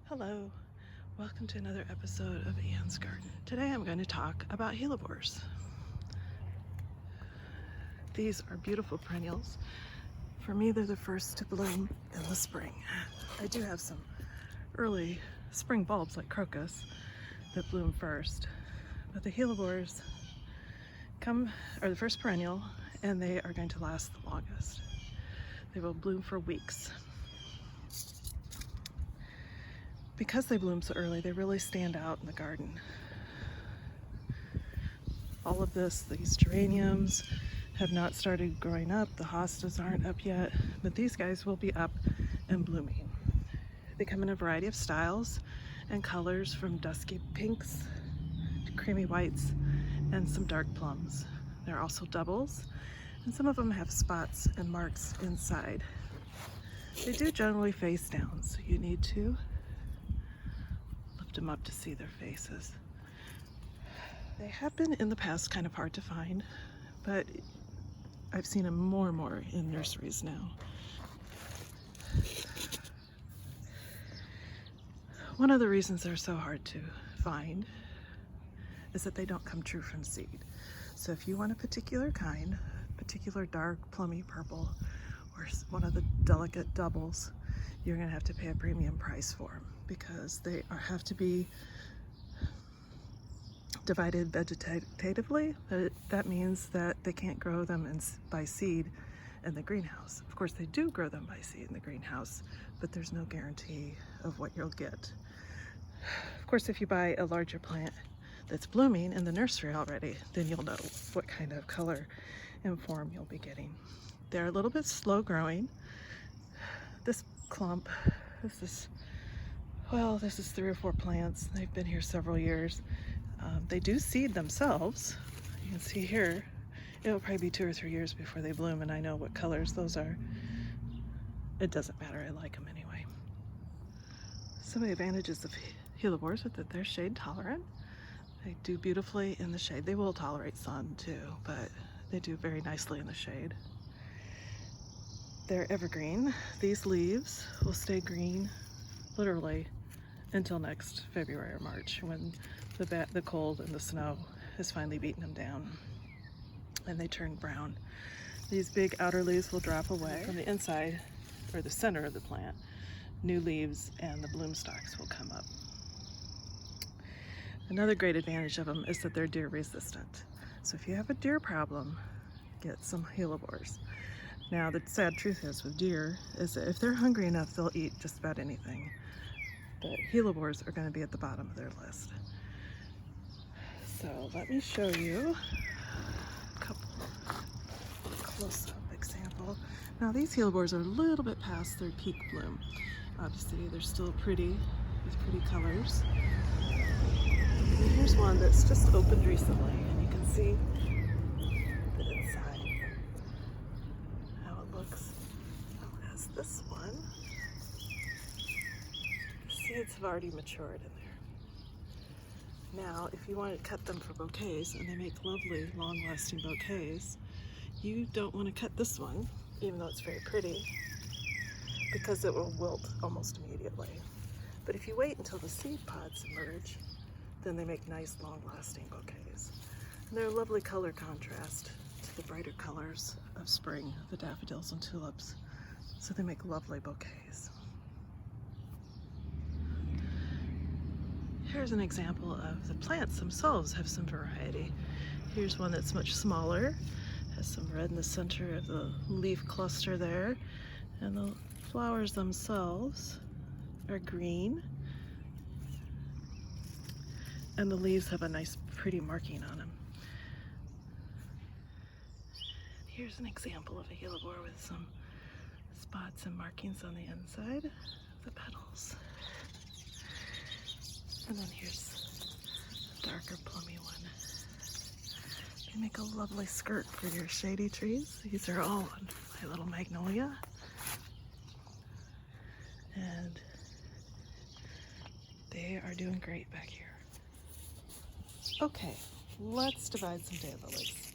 Hello, welcome to another episode of Anne's Garden. Today I'm going to talk about Hellebores. These are beautiful perennials. For me, they're the first to bloom in the spring. I do have some early spring bulbs like crocus that bloom first, but the Hellebores are the first perennial, and they are going to last the longest. They will bloom for weeks. Because they bloom so early, they really stand out in the garden. All of these geraniums have not started growing up. The hostas aren't up yet, but these guys will be up and blooming. They come in a variety of styles and colors, from dusky pinks to creamy whites and some dark plums. There are also doubles, and some of them have spots and marks inside. They do generally face down, so you need to them up to see their faces. They have been in the past kind of hard to find, but I've seen them more and more in nurseries now. One of the reasons they're so hard to find is that they don't come true from seed. So if you want a particular kind, particular dark plummy purple, or one of the delicate doubles, you're going to have to pay a premium price for them, because they have to be divided vegetatively. That means that they can't grow them by seed in the greenhouse. Of course, they do grow them by seed in the greenhouse, but there's no guarantee of what you'll get. Of course, if you buy a larger plant that's blooming in the nursery already, then you'll know what kind of color and form you'll be getting. They're a little bit slow growing. This clump, this is 3 or 4 plants. They've been here several years. They do seed themselves. You can see here, it'll probably be 2 or 3 years before they bloom, and I know what colors those are. It doesn't matter, I like them anyway. Some of the advantages of Hellebores are that they're shade tolerant. They do beautifully in the shade. They will tolerate sun too, but they do very nicely in the shade. They're evergreen. These leaves will stay green literally until next February or March, when the cold and the snow has finally beaten them down and they turn brown. These big outer leaves will drop away. From the inside, or the center of the plant, new leaves and the bloom stalks will come up. Another great advantage of them is that they're deer resistant. So if you have a deer problem, get some Hellebores. Now, the sad truth is with deer is that if they're hungry enough, they'll eat just about anything. But Hellebores are going to be at the bottom of their list. So let me show you a couple close-up example. Now, these Hellebores are a little bit past their peak bloom. Obviously, they're still pretty with pretty colors. And here's one that's just opened recently, and you can see the inside. As this one, the seeds have already matured in there. Now, if you want to cut them for bouquets, and they make lovely, long-lasting bouquets, you don't want to cut this one, even though it's very pretty, because it will wilt almost immediately. But if you wait until the seed pods emerge, then they make nice, long-lasting bouquets. And they're a lovely color contrast to the brighter colors of spring, the daffodils and tulips. So they make lovely bouquets. Here's an example of the plants themselves have some variety. Here's one that's much smaller, has some red in the center of the leaf cluster there, and the flowers themselves are green, and the leaves have a nice pretty marking on them. Here's an example of a Hellebore with some spots and markings on the inside of the petals. And then here's a darker plummy one. They make a lovely skirt for your shady trees. These are all on my little magnolia. And they are doing great back here. Okay, let's divide some daylilies.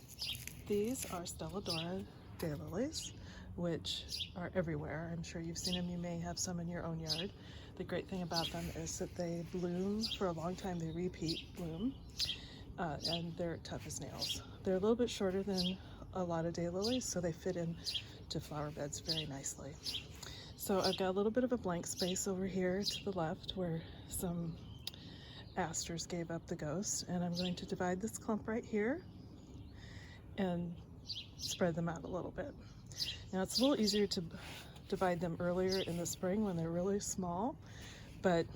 These are Stelladora daylilies. which are everywhere. I'm sure you've seen them. You may have some in your own yard. The great thing about them is that they bloom for a long time. They repeat bloom, and they're tough as nails. They're a little bit shorter than a lot of daylilies, so they fit into flower beds very nicely. So I've got a little bit of a blank space over here to the left where some asters gave up the ghost, and I'm going to divide this clump right here and spread them out a little bit. Now it's a little easier to divide them earlier in the spring when they're really small, but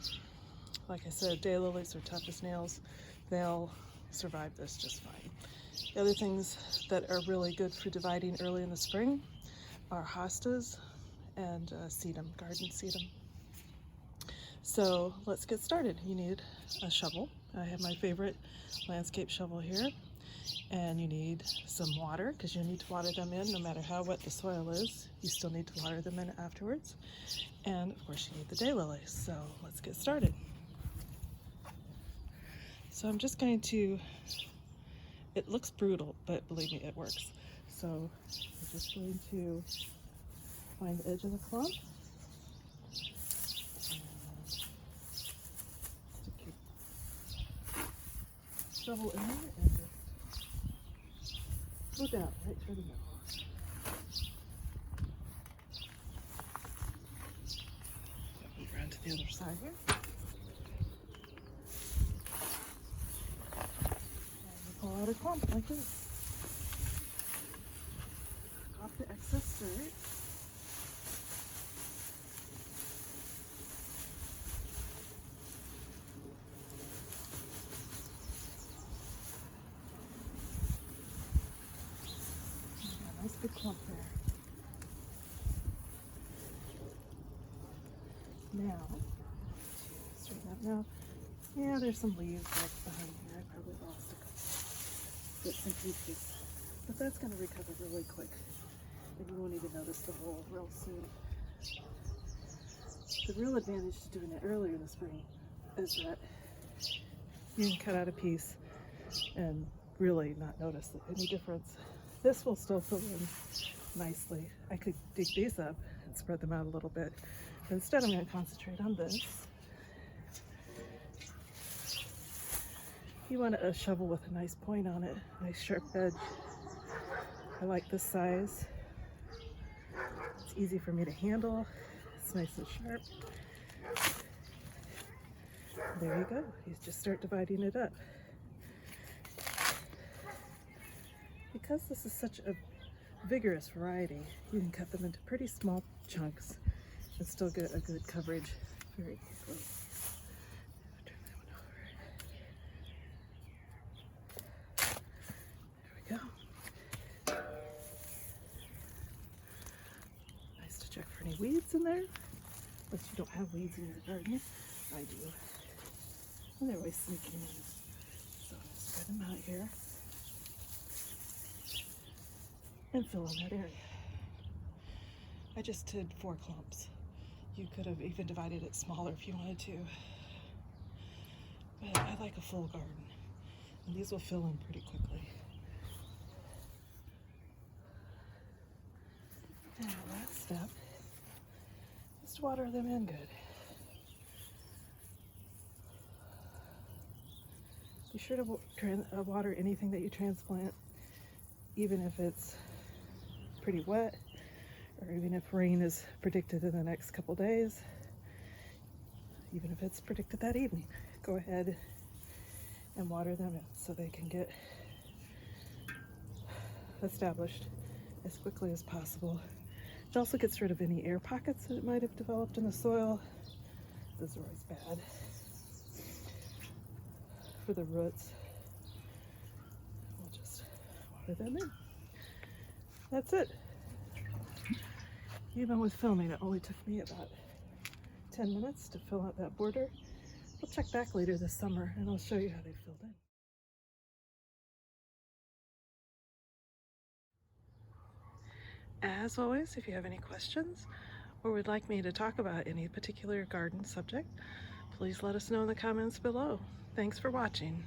like I said, daylilies are tough as nails. They'll survive this just fine. The other things that are really good for dividing early in the spring are hostas and sedum, garden sedum. So let's get started. You need a shovel. I have my favorite landscape shovel here. And you need some water, because you need to water them in no matter how wet the soil is. You still need to water them in afterwards. And of course you need the daylilies. So let's get started. So I'm just going to, it looks brutal, but believe me, it works. So I'm just going to find the edge of the clump. Shovel in there and just go down right through the middle. Move around to the other side here. And we pull out a clump like this. Off the excess dirt. Nice big clump there. Now, straighten up now. Yeah, there's some leaves like behind here. I probably lost a couple bits and pieces. But that's going to recover really quick. And you won't even notice the hole real soon. The real advantage to doing it earlier in the spring is that you can cut out a piece and really not notice any difference. This will still fill in nicely. I could dig these up and spread them out a little bit. But instead I'm going to concentrate on this. You want a shovel with a nice point on it, nice sharp edge. I like this size. It's easy for me to handle. It's nice and sharp. There you go. You just start dividing it up. Because this is such a vigorous variety, you can cut them into pretty small chunks and still get a good coverage very quickly. Turn that one over. There we go. Nice to check for any weeds in there. Unless you don't have weeds in your garden. I do. And they're always sneaking in. So I'm going to spread them out here and fill in that area. I just did 4 clumps. You could have even divided it smaller if you wanted to. But I like a full garden. And these will fill in pretty quickly. Now last step is to water them in good. Be sure to water anything that you transplant, even if it's pretty wet, or even if rain is predicted in the next couple days, even if it's predicted that evening. Go ahead and water them in so they can get established as quickly as possible. It also gets rid of any air pockets that might have developed in the soil. Those are always bad for the roots. We'll just water them in. That's it. Even with filming, it only took me about 10 minutes to fill out that border. We'll check back later this summer and I'll show you how they filled in. As always, if you have any questions or would like me to talk about any particular garden subject, please let us know in the comments below. Thanks for watching.